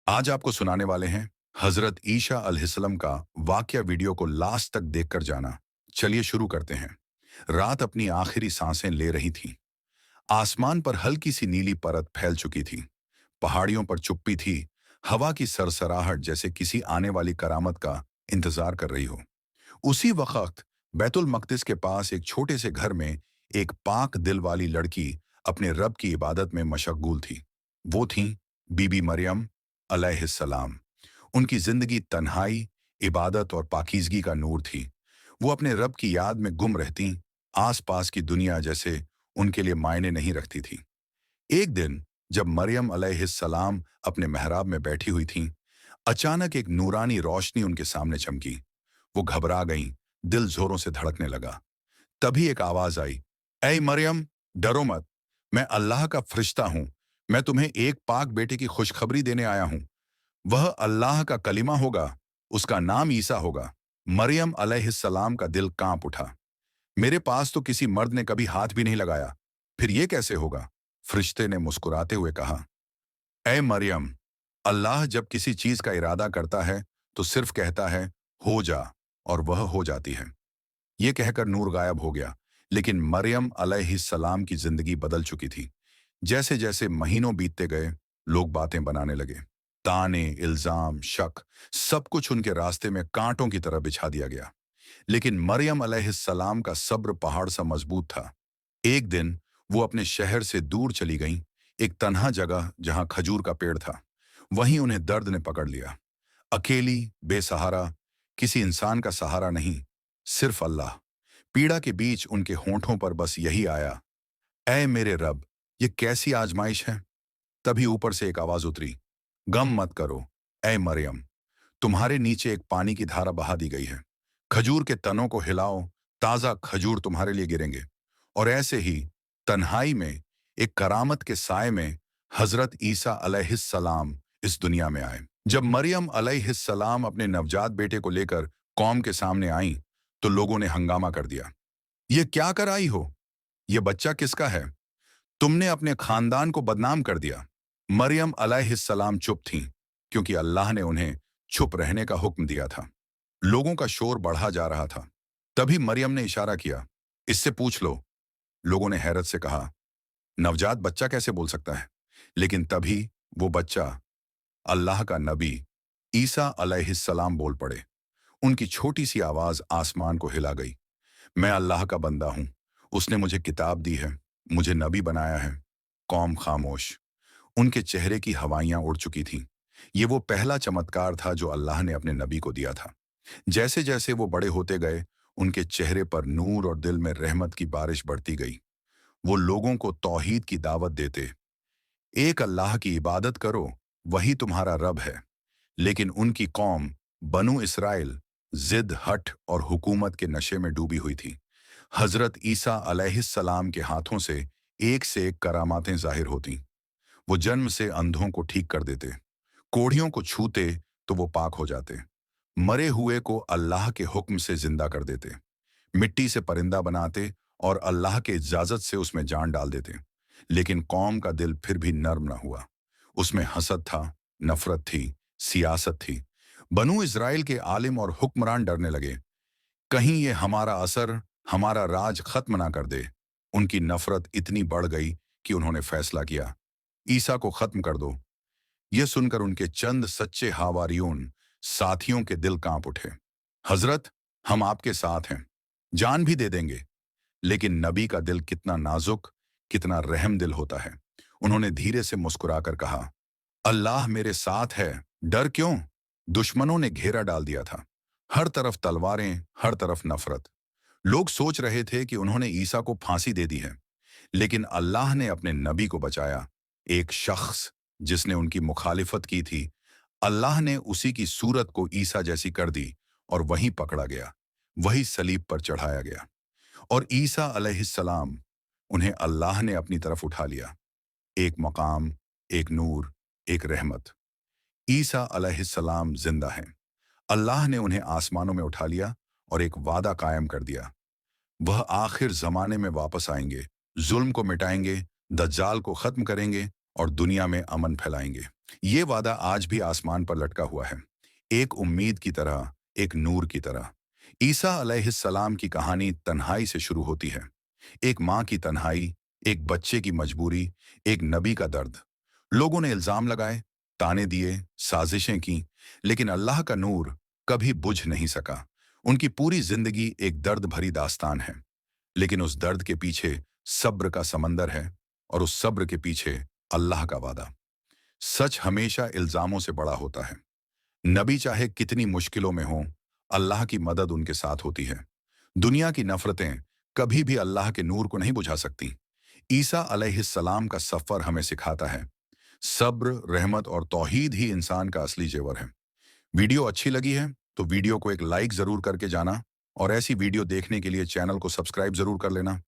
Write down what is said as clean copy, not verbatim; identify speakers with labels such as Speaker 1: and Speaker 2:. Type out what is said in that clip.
Speaker 1: आज आपको सुनाने वाले हैं हजरत ईशा अलैहिस्सलाम का वाकया। वीडियो को लास्ट तक देखकर जाना। चलिए शुरू करते हैं। रात अपनी आखिरी सांसें ले रही थी। आसमान पर हल्की सी नीली परत फैल चुकी थी। पहाड़ियों पर चुप्पी थी। हवा की सरसराहट जैसे किसी आने वाली करामत का इंतजार कर रही हो। उसी वक्त बैतुल मकदिस के पास एक छोटे से घर में एक पाक दिल वाली लड़की अपने रब की इबादत में मशगूल थी। वो थी बीबी मरियम अलैहिस्सलाम। उनकी जिंदगी तन्हाई, इबादत और पाकीज़गी का नूर थी। वो अपने रब की याद में गुम रहती। आसपास की दुनिया जैसे उनके लिए मायने नहीं रखती थी। एक दिन जब मरियम अलैहिस्सलाम अपने मेहराब में बैठी हुई थीं, अचानक एक नूरानी रोशनी उनके सामने चमकी। वो घबरा गईं, दिल जोरों से धड़कने लगा। तभी एक आवाज आई, ऐ मरियम, डरो मत। मैं अल्लाह का फरिश्ता हूं। मैं तुम्हें एक पाक बेटे की खुशखबरी देने आया हूं। वह अल्लाह का कलिमा होगा। उसका नाम ईसा होगा। मरियम अलैहिस्सलाम का दिल कांप उठा। मेरे पास तो किसी मर्द ने कभी हाथ भी नहीं लगाया, फिर ये कैसे होगा? फरिश्ते ने मुस्कुराते हुए कहा, ऐ मरियम, अल्लाह जब किसी चीज का इरादा करता है तो सिर्फ कहता है हो जा, और वह हो जाती है। ये कहकर नूर गायब हो गया। लेकिन मरियम अलैहिस्सलाम की जिंदगी बदल चुकी थी। जैसे जैसे महीनों बीतते गए, लोग बातें बनाने लगे। ताने, इल्जाम, शक, सब कुछ उनके रास्ते में कांटों की तरह बिछा दिया गया। लेकिन मरियम अलैहिस्सलाम का सब्र पहाड़ सा मजबूत था। एक दिन वो अपने शहर से दूर चली गईं, एक तन्हा जगह जहां खजूर का पेड़ था। वहीं उन्हें दर्द ने पकड़ लिया। अकेली, बेसहारा, किसी इंसान का सहारा नहीं, सिर्फ अल्लाह। पीड़ा के बीच उनके होंठों पर बस यही आया, ऐ मेरे रब, ये कैसी आजमाइश है? तभी ऊपर से एक आवाज उतरी, गम मत करो, ऐ मरियम, तुम्हारे नीचे एक पानी की धारा बहा दी गई है। खजूर के तनों को हिलाओ, ताजा खजूर तुम्हारे लिए गिरेंगे। और ऐसे ही तन्हाई में एक करामत के साए में हजरत ईसा अलैहिस्सलाम इस दुनिया में आए। जब मरियम अलैहिस्सलाम अपने नवजात बेटे को लेकर कौम के सामने आईं, तो लोगों ने हंगामा कर दिया। ये क्या कर आई हो? ये बच्चा किसका है? तुमने अपने खानदान को बदनाम कर दिया। मरियम अलैहिस्सलाम चुप थीं, क्योंकि अल्लाह ने उन्हें चुप रहने का हुक्म दिया था। लोगों का शोर बढ़ा जा रहा था। तभी मरियम ने इशारा किया, इससे पूछ लो। लोगों ने हैरत से कहा, नवजात बच्चा कैसे बोल सकता है? लेकिन तभी वो बच्चा, अल्लाह का नबी ईसा अलैहिस्सलाम बोल पड़े। उनकी छोटी सी आवाज आसमान को हिला गई। मैं अल्लाह का बंदा हूं। उसने मुझे किताब दी है, मुझे नबी बनाया है। कौम खामोश। उनके चेहरे की हवाइयां उड़ चुकी थीं। ये वो पहला चमत्कार था जो अल्लाह ने अपने नबी को दिया था। जैसे जैसे वो बड़े होते गए, उनके चेहरे पर नूर और दिल में रहमत की बारिश बढ़ती गई। वो लोगों को तौहीद की दावत देते, एक अल्लाह की इबादत करो, वही तुम्हारा रब है। लेकिन उनकी कौम बनु इसराइल जिद, हठ और हुकूमत के नशे में डूबी हुई थी। हजरत ईसा अलैहिस्सलाम के हाथों से एक करामातें जाहिर होती। वो जन्म से अंधों को ठीक कर देते, कोढ़ियों को छूते तो वो पाक हो जाते, मरे हुए को अल्लाह के हुक्म से जिंदा कर देते, मिट्टी से परिंदा बनाते और अल्लाह के इजाजत से उसमें जान डाल देते। लेकिन कौम का दिल फिर भी नर्म न हुआ। उसमें हसद था, नफरत थी, सियासत थी। बनु इस्राइल के आलिम और हुक्मरान डरने लगे, कहीं ये हमारा असर, हमारा राज खत्म ना कर दे। उनकी नफरत इतनी बढ़ गई कि उन्होंने फैसला किया, ईसा को खत्म कर दो। यह सुनकर उनके चंद सच्चे हावारियून साथियों के दिल कांप उठे। हजरत, हम आपके साथ हैं, जान भी दे देंगे। लेकिन नबी का दिल कितना नाजुक, कितना रहम दिल होता है। उन्होंने धीरे से मुस्कुराकर कहा, अल्लाह मेरे साथ है, डर क्यों? दुश्मनों ने घेरा डाल दिया था। हर तरफ तलवारें, हर तरफ नफरत। लोग सोच रहे थे कि उन्होंने ईसा को फांसी दे दी है। लेकिन अल्लाह ने अपने नबी को बचाया। एक शख्स जिसने उनकी मुखालिफत की थी, अल्लाह ने उसी की सूरत को ईसा जैसी कर दी और वहीं पकड़ा गया, वही सलीब पर चढ़ाया गया। और ईसा अलैहिस्सलाम, उन्हें अल्लाह ने अपनी तरफ उठा लिया। एक मकाम, एक नूर, एक रहमत। ईसा अलैहिस्सलाम जिंदा हैं। अल्लाह ने उन्हें आसमानों में उठा लिया और एक वादा कायम कर दिया, वह आखिर जमाने में वापस आएंगे, जुल्म को मिटाएंगे, दज्जाल को खत्म करेंगे और दुनिया में अमन फैलाएंगे। ये वादा आज भी आसमान पर लटका हुआ है, एक उम्मीद की तरह, एक नूर की तरह। ईसा अलैहिस्सलाम की कहानी तन्हाई से शुरू होती है। एक माँ की तन्हाई, एक बच्चे की मजबूरी, एक नबी का दर्द। लोगों ने इल्जाम लगाए, ताने दिए, साजिशें की, लेकिन अल्लाह का नूर कभी बुझ नहीं सका। उनकी पूरी जिंदगी एक दर्द भरी दास्तान है, लेकिन उस दर्द के पीछे सब्र का समंदर है, और उस सब्र के पीछे अल्लाह का वादा। सच हमेशा इल्जामों से बड़ा होता है। नबी चाहे कितनी मुश्किलों में हों, अल्लाह की मदद उनके साथ होती है। दुनिया की नफरतें कभी भी अल्लाह के नूर को नहीं बुझा सकती। ईसा अलैहिस्सलाम का सफर हमें सिखाता है, सब्र, रहमत और तौहीद ही इंसान का असली जेवर है। वीडियो अच्छी लगी है तो वीडियो को एक लाइक जरूर करके जाना, और ऐसी वीडियो देखने के लिए चैनल को सब्सक्राइब जरूर कर लेना।